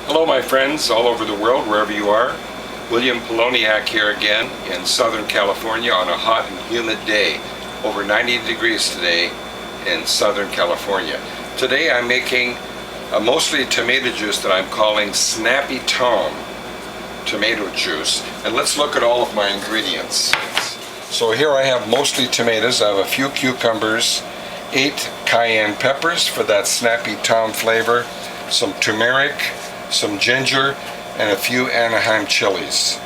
Hello my friends all over the world, wherever you are. William Poloniak here again in Southern California on a hot and humid day. Over 90 degrees today in Southern California. Today I'm making a mostly tomato juice that I'm calling Snappy Tom tomato juice. And let's look at all of my ingredients. So here I have mostly tomatoes. I have a few cucumbers, 8 cayenne peppers for that Snappy Tom flavor, some turmeric, some ginger, and a few Anaheim chilies.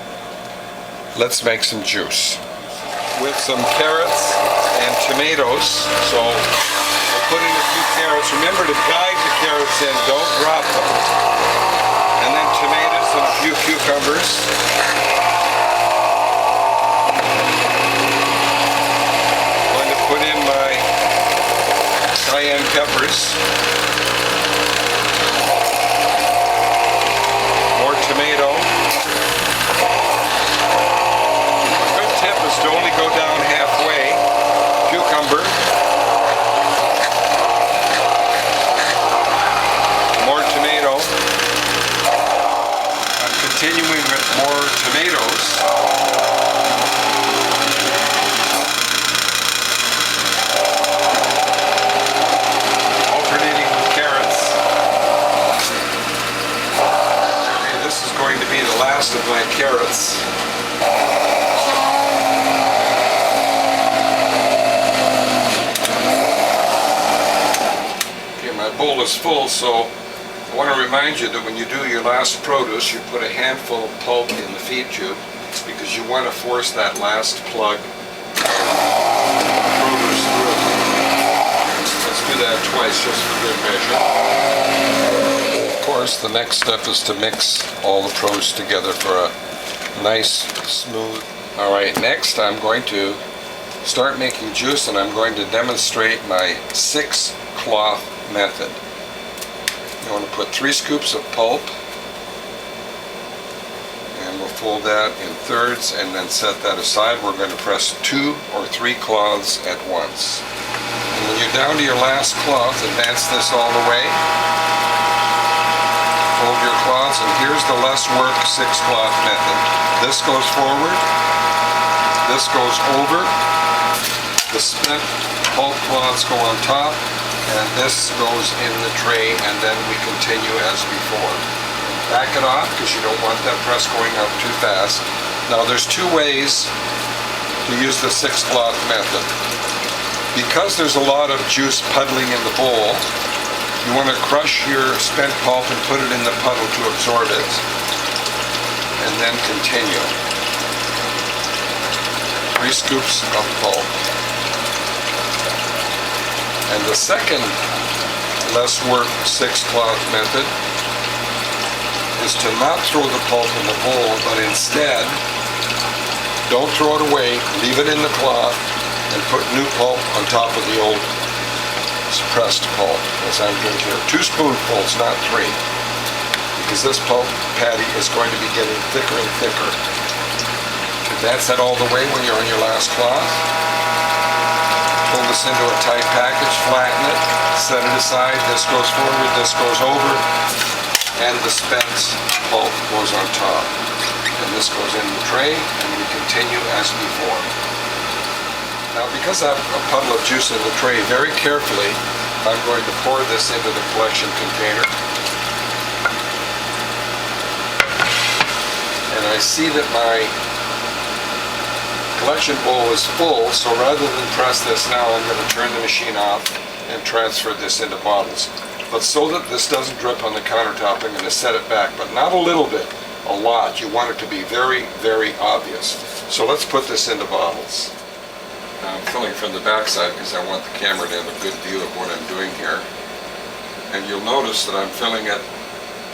Let's make some juice. With some carrots and tomatoes, so we'll put in a few carrots. Remember to guide the carrots in, don't drop them. And then tomatoes and a few cucumbers. I'm going to put in my cayenne peppers. Tomato. A good tip is to only go down halfway. Cucumber. More tomato. I'm continuing with more tomatoes. Alternating with carrots. This is going to be the last of my carrots. Okay, my bowl is full, so I want to remind you that when you do your last produce, you put a handful of pulp in the feed tube because you want to force that last plug of produce through. Let's do that twice just for good measure. Of course, the next step is to mix all the produce together for a nice, smooth. Alright, next I'm going to start making juice, and I'm going to demonstrate my 6-cloth method. You want to put 3 scoops of pulp, and we'll fold that in thirds and then set that aside. We're going to press 2 or 3 cloths at once. And when you're down to your last cloth, advance this all the way. Fold your cloths, and here's the less work 6-cloth method. This goes forward, this goes over, the spent pulp cloths go on top, and this goes in the tray, and then we continue as before. Back it off because you don't want that press going up too fast. Now there's 2 ways to use the 6-cloth method. Because there's a lot of juice puddling in the bowl, you want to crush your spent pulp and put it in the puddle to absorb it, and then continue. 3 scoops of pulp. And the second less work 6-cloth method is to not throw the pulp in the bowl, but instead, don't throw it away, leave it in the cloth, and put new pulp on top of the old pressed pulp, as I'm doing here. 2 spoonfuls, not 3, because this pulp patty is going to be getting thicker and thicker. Advance that all the way when you're on your last cloth. Pull this into a tight package, flatten it, set it aside. This goes forward, this goes over, and the spent pulp goes on top. And this goes in the tray, and we continue as before. Now, because I have a puddle of juice in the tray, very carefully, I'm going to pour this into the collection container. And I see that my collection bowl is full, so rather than press this now, I'm going to turn the machine off and transfer this into bottles. But so that this doesn't drip on the countertop, I'm going to set it back, but not a little bit, a lot. You want it to be very, very obvious. So let's put this into bottles. Now I'm filling from the back side because I want the camera to have a good view of what I'm doing here. And you'll notice that I'm filling it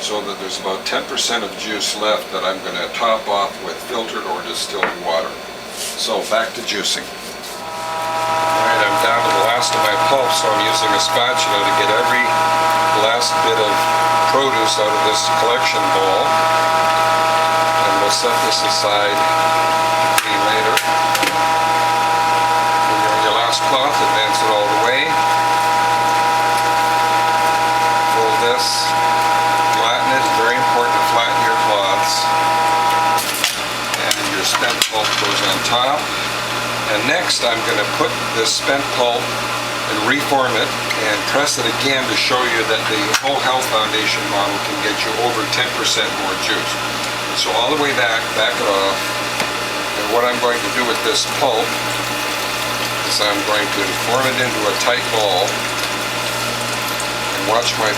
so that there's about 10% of juice left that I'm going to top off with filtered or distilled water. So back to juicing. Alright, I'm down to the last of my pulp, so I'm using a spatula to get every last bit of produce out of this collection bowl. And we'll set this aside to clean later. Cloth, advance it all the way. Fold this, flatten it, very important. top. And next I'm going to put this spent pulp and reform it and press it again to show you that the whole health foundation model can get you over 10% more juice. So all the way back it off. And what I'm going to do with this pulp is I'm going to form it into a tight ball. And watch my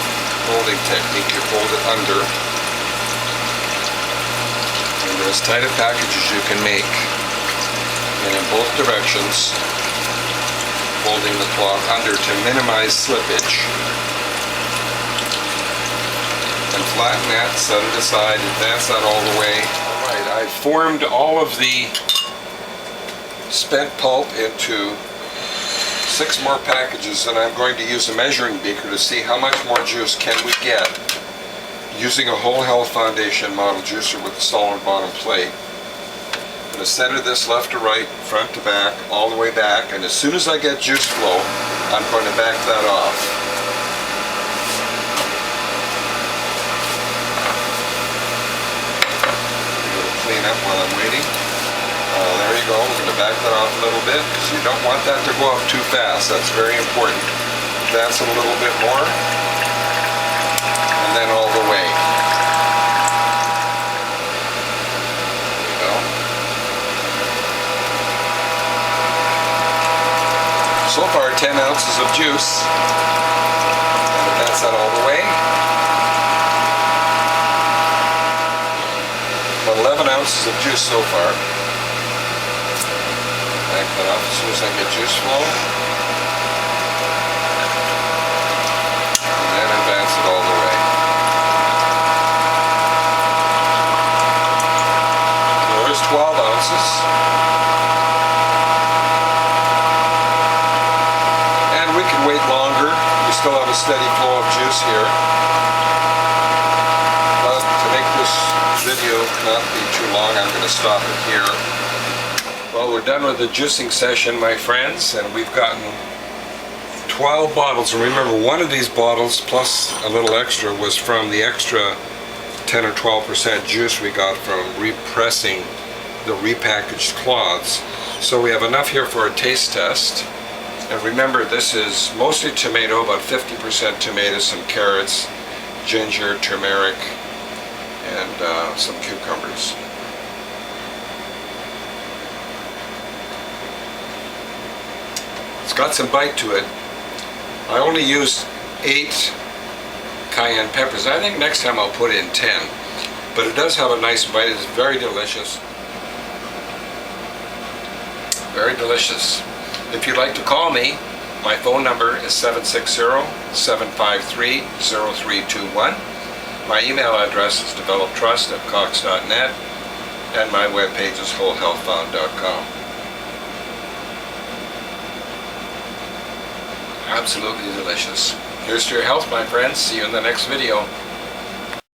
folding technique. You fold it under. And as tight a package as you can make. And in both directions, folding the cloth under to minimize slippage. And flatten that, set it aside, advance that all the way. Alright, I've formed all of the spent pulp into 6 more packages, and I'm going to use a measuring beaker to see how much more juice can we get using a whole health foundation model juicer with a solid bottom plate. I'm going to center this left to right, front to back, all the way back, and as soon as I get juice flow, I'm going to back that off. A little clean up while I'm waiting. There you go. We're going to back that off a little bit because you don't want that to go up too fast. That's very important. Advance it a little bit more, and then all the way. So far 10 ounces of juice, and that's that all the way. About 11 ounces of juice so far. Back that off as soon as I get juice flow. And then advance it all the way. There's 12 ounces. Wait longer. We still have a steady flow of juice here. But to make this video not be too long, I'm going to stop it here. Well, we're done with the juicing session, my friends, and we've gotten 12 bottles. And remember, one of these bottles, plus a little extra, was from the extra 10 or 12% juice we got from repressing the repackaged cloths. So we have enough here for a taste test. And remember, this is mostly tomato, about 50% tomato, some carrots, ginger, turmeric, and some cucumbers. It's got some bite to it. I only used 8 cayenne peppers. I think next time I'll put in 10. But it does have a nice bite. It's very delicious. Very delicious. If you'd like to call me, my phone number is 760-753-0321. My email address is developtrust@cox.net, and my webpage is wholehealthfound.com. Absolutely delicious. Here's to your health, my friends. See you in the next video.